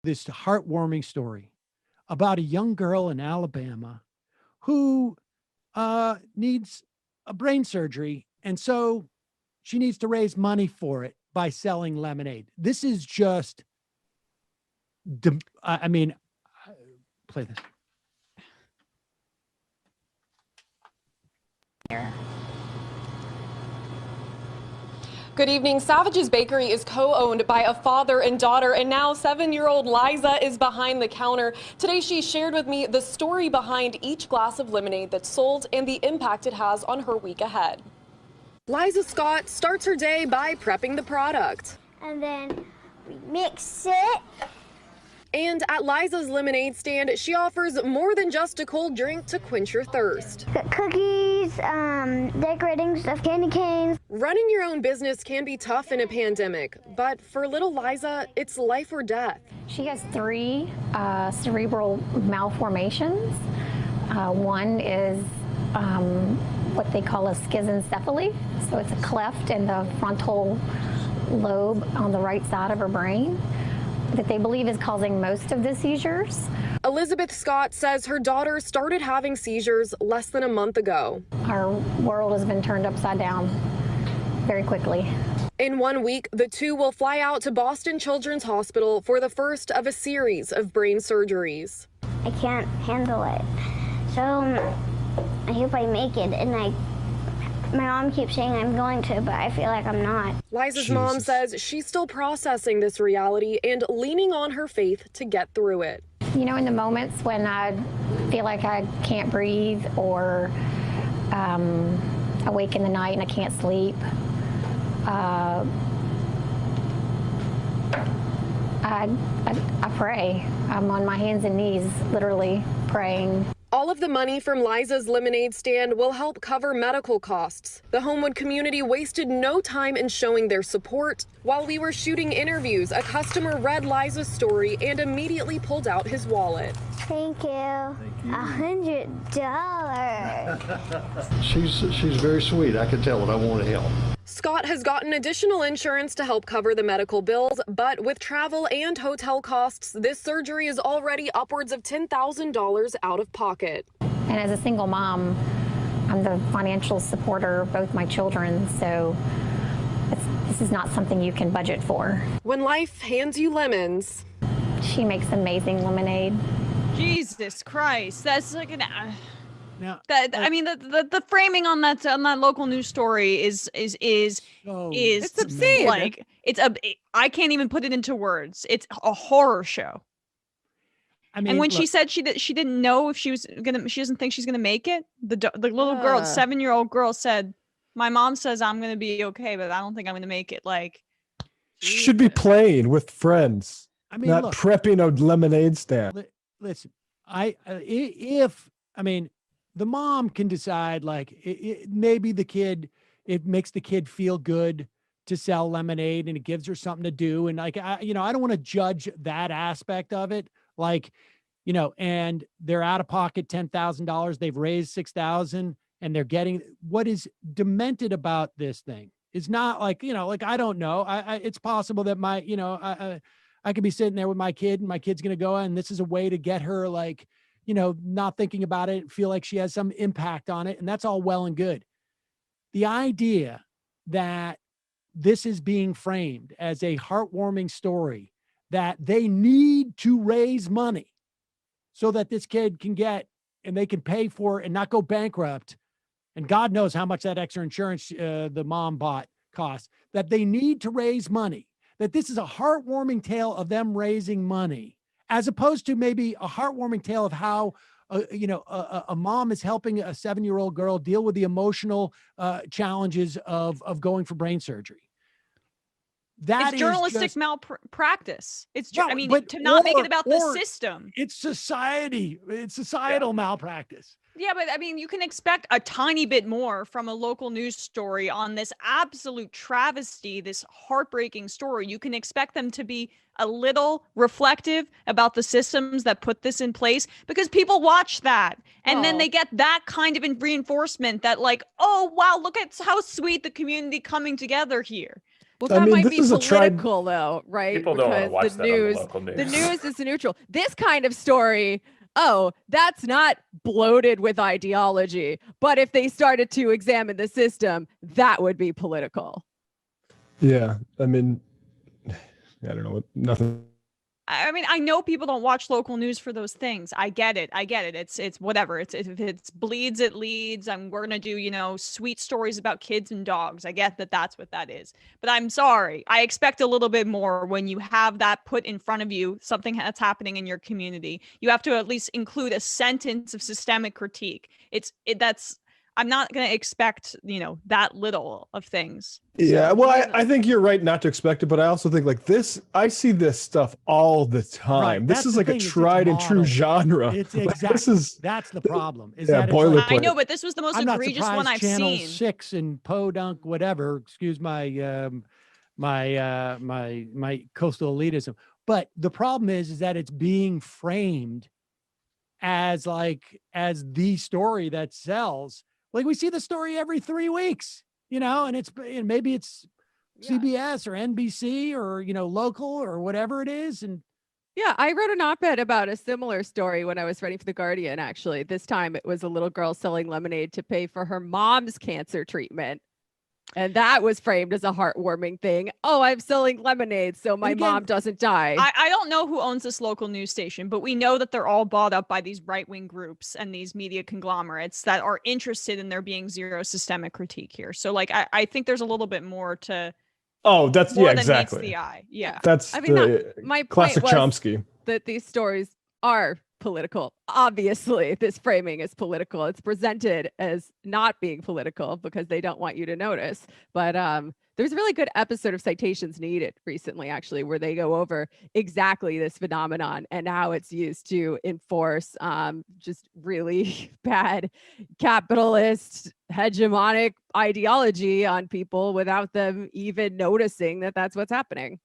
this heartwarming story about a young girl in Alabama who needs a brain surgery. And so she needs to raise money for it by selling lemonade. This is just, I mean, play this. Good evening. Savage's Bakery is co-owned by a father and daughter, and now 7-year-old Liza is behind the counter. Today she shared with me the story behind each glass of lemonade that's sold and the impact it has on her week ahead. Liza Scott starts her day by prepping the product. And then we mix it. And at Liza's lemonade stand, she offers more than just a cold drink to quench your thirst. Got cookies, decorating stuff, candy canes. Running your own business can be tough in a pandemic, but for little Liza, it's life or death. She has 3 cerebral malformations. One is what they call a schizencephaly, so it's a cleft in the frontal lobe on the right side of her brain that they believe is causing most of the seizures. Elizabeth Scott says her daughter started having seizures less than a month ago. Our world has been turned upside down very quickly. In 1 week, the two will fly out to Boston Children's Hospital for the first of a series of brain surgeries. I can't handle it. So I hope I make it, and my mom keeps saying I'm going to, but I feel like I'm not. Liza's mom says she's still processing this reality and leaning on her faith to get through it. You know, in the moments when I feel like I can't breathe or awake in the night and I can't sleep, I pray. I'm on my hands and knees, literally praying. All of the money from Liza's lemonade stand will help cover medical costs. The Homewood community wasted no time in showing their support. While we were shooting interviews, a customer read Liza's story and immediately pulled out his wallet. Thank you. $100. She's very sweet. I can tell it. I want to help. Scott has gotten additional insurance to help cover the medical bills, but with travel and hotel costs, this surgery is already upwards of $10,000 out of pocket. And as a single mom, I'm the financial supporter of both my children, so this is not something you can budget for. When life hands you lemons. She makes amazing lemonade. Jesus Christ, that's like an... Now, I mean, the framing on that local news story is it's obscene. Like I can't even put it into words. It's a horror show. I mean, and when she said she didn't know if she doesn't think she's gonna make it. The little girl, the 7-year-old girl said, "My mom says I'm gonna be okay, but I don't think I'm gonna make it." Like, should be playing with friends. I mean, not prepping a lemonade stand. Listen, the mom can decide, like, maybe it makes the kid feel good to sell lemonade and it gives her something to do. And like, I don't want to judge that aspect of it. Like, and they're out of pocket $10,000. They've raised $6,000 and they're getting, what is demented about this thing is not like, I don't know. It's possible that I could be sitting there with my kid and my kid's going to go, and this is a way to get her, like, not thinking about it, feel like she has some impact on it. And that's all well and good. The idea that this is being framed as a heartwarming story, that they need to raise money so that this kid can get, and they can pay for it and not go bankrupt. And God knows how much that extra insurance the mom bought costs, that they need to raise money, that this is a heartwarming tale of them raising money, as opposed to maybe a heartwarming tale of how, a mom is helping a 7-year-old girl deal with the emotional challenges of going for brain surgery. It's journalistic malpractice. It's, to not make it about the system. It's society. It's societal malpractice. Yeah, but I mean, you can expect a tiny bit more from a local news story on this absolute travesty, this heartbreaking story. You can expect them to be a little reflective about the systems that put this in place, because people watch that and then they get that kind of reinforcement that, like, oh, wow, look at how sweet the community coming together here. Well, I that mean, might this be is a tried- political, though, right? People don't want to watch Because that on the local news. the news is neutral. This kind of story, oh, that's not bloated with ideology. But if they started to examine the system, that would be political. Yeah, I mean, I don't know, nothing. I mean, I know people don't watch local news for those things. I get it. It's whatever. If it bleeds, it leads. And we're gonna do, sweet stories about kids and dogs. I get that that's what that is. But I'm sorry. I expect a little bit more when you have that put in front of you, something that's happening in your community. You have to at least include a sentence of systemic critique. I'm not going to expect, that little of things. Yeah, So, well, I think you're right not to expect it, but I also think like this, I see this stuff all the time. Right, This that's is the like a thing, it's tried and true modeled. genre. It's Like, exactly, that's the problem. Is yeah, that it's like, I boilerplate. know, but this was the most I'm not egregious one surprised I've Channel seen. 6 and Podunk, whatever, excuse my my coastal elitism. But the problem is that it's being framed as the story that sells. Like we see the story every 3 weeks, and maybe it's CBS or NBC or, local or whatever it is. And Yeah, I wrote an op-ed about a similar story when I was writing for The Guardian, actually. This time it was a little girl selling lemonade to pay for her mom's cancer treatment. And that was framed as a heartwarming thing. Oh, I'm selling lemonade so my mom doesn't die. I don't know who owns this local news station, but we know that they're all bought up by these right-wing groups and these media conglomerates that are interested in there being zero systemic critique here. So I think there's a little bit more to That's more yeah, than exactly. meets the eye. Yeah. That's my classic point was Chomsky. that these stories are political. Obviously, this framing is political. It's presented as not being political because they don't want you to notice. But there's a really good episode of Citations Needed recently, actually, where they go over exactly this phenomenon and how it's used to enforce just really bad capitalist hegemonic ideology on people without them even noticing that that's what's happening.